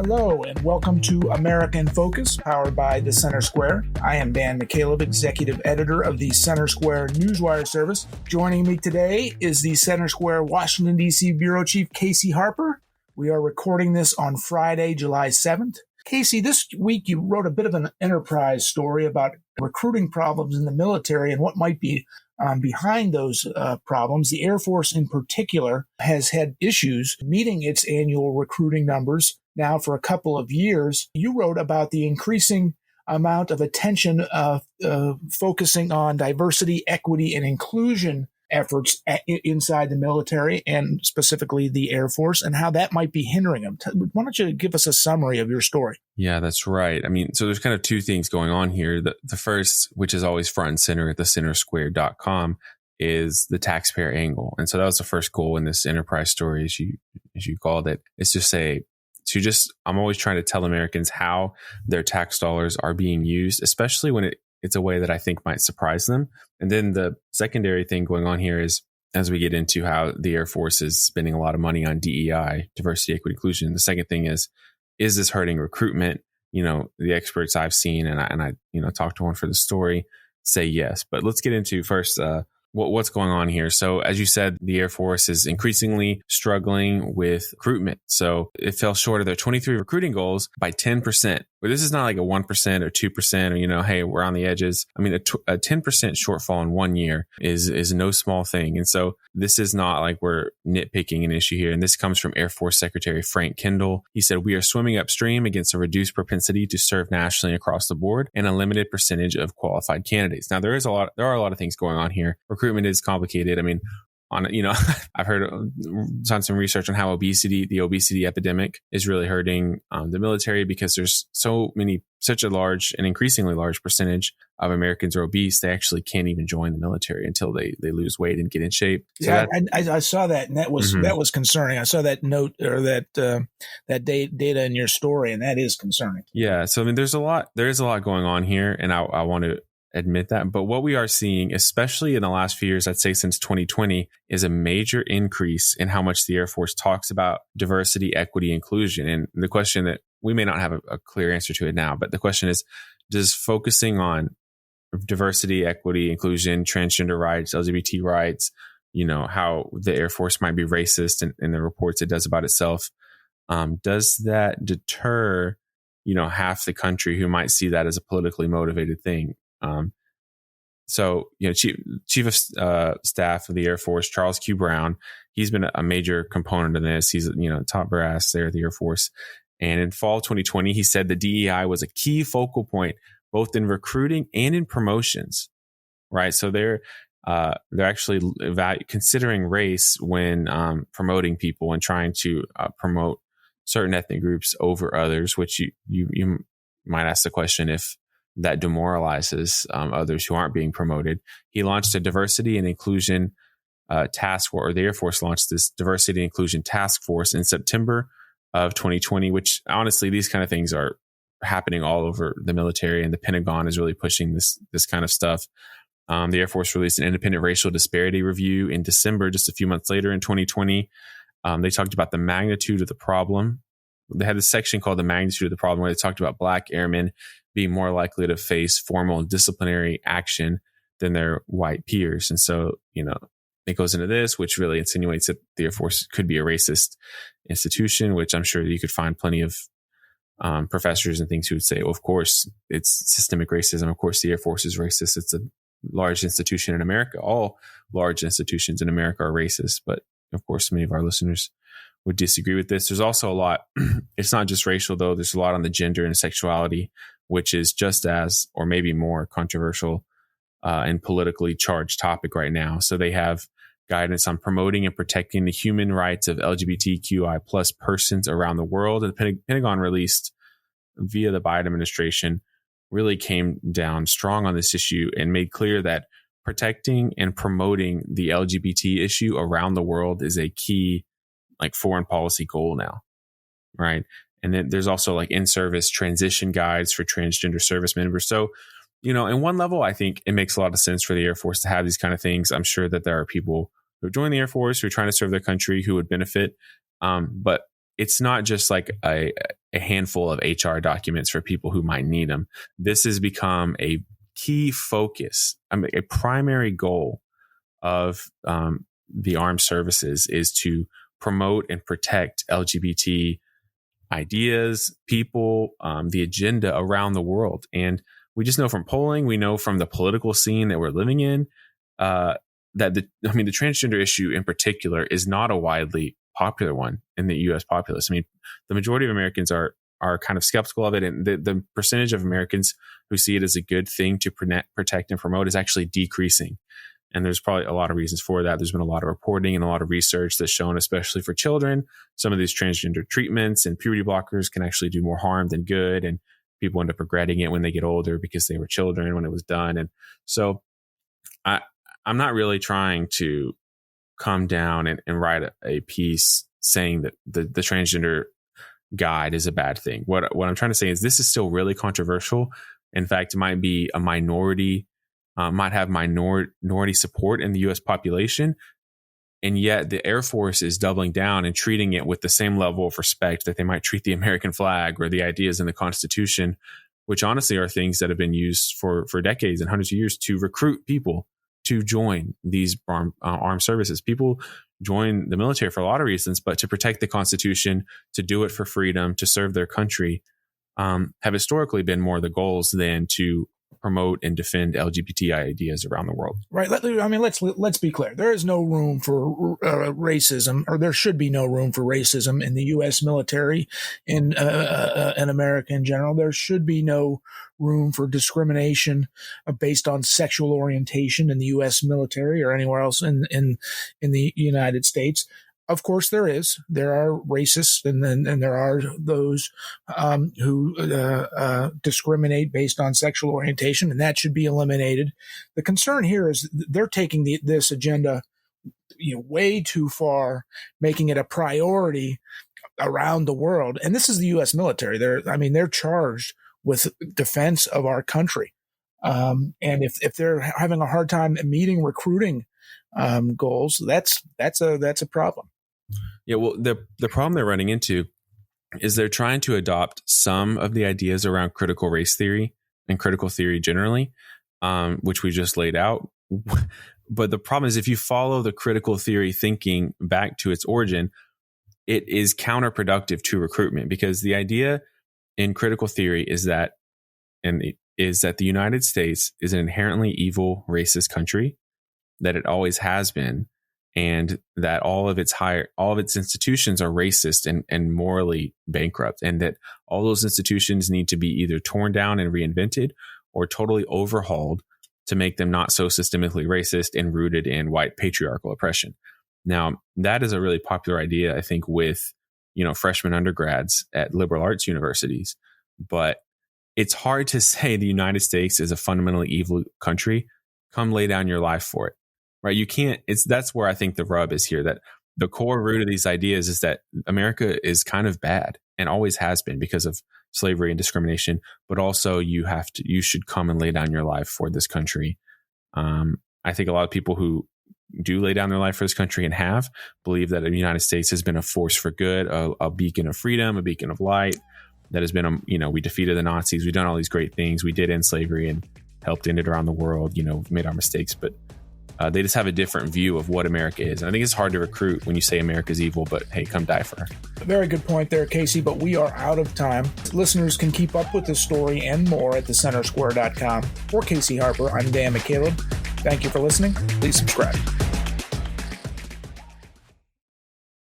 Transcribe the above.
Hello, and welcome to American Focus, powered by the Center Square. I am Dan McCaleb, Executive Editor of the Center Square Newswire service. Joining me today is the Center Square Washington, D.C. Bureau Chief, Casey Harper. We are recording this on Friday, July 7th. Casey, this week you wrote a bit of an enterprise story about recruiting problems in the military and what might be behind those problems. The Air Force in particular has had issues meeting its annual recruiting numbers now for a couple of years. You wrote about the increasing amount of attention focusing on diversity, equity, and inclusion efforts inside the military and specifically the Air Force, and how that might be hindering them. Why don't you give us a summary of your story? Yeah, that's right. I mean, so there's kind of two things going on here. The first, which is always front and center at thecentersquare.com, is the taxpayer angle. And so that was the first goal in this enterprise story, as you called it, is to say, I'm always trying to tell Americans how their tax dollars are being used, especially when it's a way that I think might surprise them. And then the secondary thing going on here is, as we get into how the Air Force is spending a lot of money on DEI, diversity, equity, inclusion. The second thing is this hurting recruitment? You know, the experts I've seen, and I talked to one for the story, say yes. But let's get into first what's going on here. So as you said, the Air Force is increasingly struggling with recruitment. So it fell short of their 23 recruiting goals by 10%. But this is not like a 1% or 2% or, hey, we're on the edges. I mean, a 10% shortfall in 1 year is no small thing. And so this is not like we're nitpicking an issue here. And this comes from Air Force Secretary Frank Kendall. He said, "We are swimming upstream against a reduced propensity to serve nationally across the board and a limited percentage of qualified candidates." Now, there are a lot of things going on here. Recruitment is complicated. I mean, I've done some research on how the obesity epidemic is really hurting the military, because there's such a large and increasingly large percentage of Americans are obese. They actually can't even join the military until they lose weight and get in shape. So yeah, I saw that, and that was concerning. I saw that note or that data in your story, and that is concerning. Yeah, so I mean, there is a lot going on here, and I want to admit that. But what we are seeing, especially in the last few years, I'd say since 2020, is a major increase in how much the Air Force talks about diversity, equity, inclusion. And the question that we may not have a clear answer to it now, but the question is, does focusing on diversity, equity, inclusion, transgender rights, LGBT rights, how the Air Force might be racist in the reports it does about itself, does that deter, half the country who might see that as a politically motivated thing? Chief of Staff of the Air Force, Charles Q. Brown, he's been a major component of this. He's, top brass there at the Air Force. And in fall 2020, he said the DEI was a key focal point, both in recruiting and in promotions, right? So they're actually considering race when promoting people and trying to promote certain ethnic groups over others, which you might ask the question if that demoralizes others who aren't being promoted. He launched a diversity and inclusion task force, or the Air Force launched this diversity and inclusion task force in September of 2020, which honestly, these kind of things are happening all over the military, and the Pentagon is really pushing this kind of stuff. The Air Force released an independent racial disparity review in December, just a few months later in 2020. They talked about the magnitude of the problem. They had this section called the magnitude of the problem, where they talked about Black airmen being more likely to face formal disciplinary action than their white peers. And so, it goes into this, which really insinuates that the Air Force could be a racist institution, which I'm sure you could find plenty of professors and things who would say, well, of course, it's systemic racism. Of course, the Air Force is racist. It's a large institution in America. All large institutions in America are racist. But of course, many of our listeners would disagree with this. There's also a lot, it's not just racial though. There's a lot on the gender and sexuality, which is just as, or maybe more controversial and politically charged topic right now. So they have guidance on promoting and protecting the human rights of LGBTQI plus persons around the world. And the Pentagon released via the Biden administration really came down strong on this issue and made clear that protecting and promoting the LGBT issue around the world is a key foreign policy goal now, right? And then there's also in-service transition guides for transgender service members. So, in one level, I think it makes a lot of sense for the Air Force to have these kind of things. I'm sure that there are people who join the Air Force who are trying to serve their country who would benefit. But it's not just a a handful of HR documents for people who might need them. This has become a key focus. A primary goal of the armed services is to promote and protect LGBT ideas, people, the agenda around the world. And we just know from polling, we know from the political scene that we're living in, that the transgender issue in particular is not a widely popular one in the U.S. populace. I mean, the majority of Americans are kind of skeptical of it, and the percentage of Americans who see it as a good thing to protect and promote is actually decreasing. And there's probably a lot of reasons for that. There's been a lot of reporting and a lot of research that's shown, especially for children, some of these transgender treatments and puberty blockers can actually do more harm than good. And people end up regretting it when they get older because they were children when it was done. And so I'm not really trying to come down and write a piece saying that the transgender guide is a bad thing. What I'm trying to say is this is still really controversial. In fact, it might be a minority, might have minority support in the U.S. population. And yet the Air Force is doubling down and treating it with the same level of respect that they might treat the American flag or the ideas in the Constitution, which honestly are things that have been used for decades and hundreds of years to recruit people to join these armed services. People join the military for a lot of reasons, but to protect the Constitution, to do it for freedom, to serve their country, have historically been more the goals than to promote and defend LGBT ideas around the world. Right. Let's be clear. There is no room for racism, or there should be no room for racism in the U.S. military, in America in general. There should be no room for discrimination based on sexual orientation in the U.S. military or anywhere else in the United States. Of course, there is. There are racists, and there are those who discriminate based on sexual orientation, and that should be eliminated. The concern here is they're taking this agenda, way too far, making it a priority around the world. And this is the U.S. military. They're charged with defense of our country, and if they're having a hard time meeting recruiting goals, that's a problem. Yeah, well, the problem they're running into is they're trying to adopt some of the ideas around critical race theory and critical theory generally, which we just laid out. But the problem is if you follow the critical theory thinking back to its origin, it is counterproductive to recruitment, because the idea in critical theory is that the United States is an inherently evil, racist country, that it always has been, and that all of its institutions are racist and morally bankrupt, and that all those institutions need to be either torn down and reinvented or totally overhauled to make them not so systemically racist and rooted in white patriarchal oppression. Now, that is a really popular idea, I think, with freshman undergrads at liberal arts universities, but it's hard to say the United States is a fundamentally evil country. Come lay down your life for it. Right. You can't. That's where I think the rub is here, that the core root of these ideas is that America is kind of bad and always has been because of slavery and discrimination. But also you should come and lay down your life for this country. I think a lot of people who do lay down their life for this country and believe that the United States has been a force for good, a beacon of freedom, a beacon of light that has been, we defeated the Nazis. We've done all these great things. We did end slavery and helped end it around the world, made our mistakes, but they just have a different view of what America is. And I think it's hard to recruit when you say America's evil, but hey, come die for her. Very good point there, Casey, but we are out of time. Listeners can keep up with this story and more at thecentersquare.com. For Casey Harper, I'm Dan McCaleb. Thank you for listening. Please subscribe.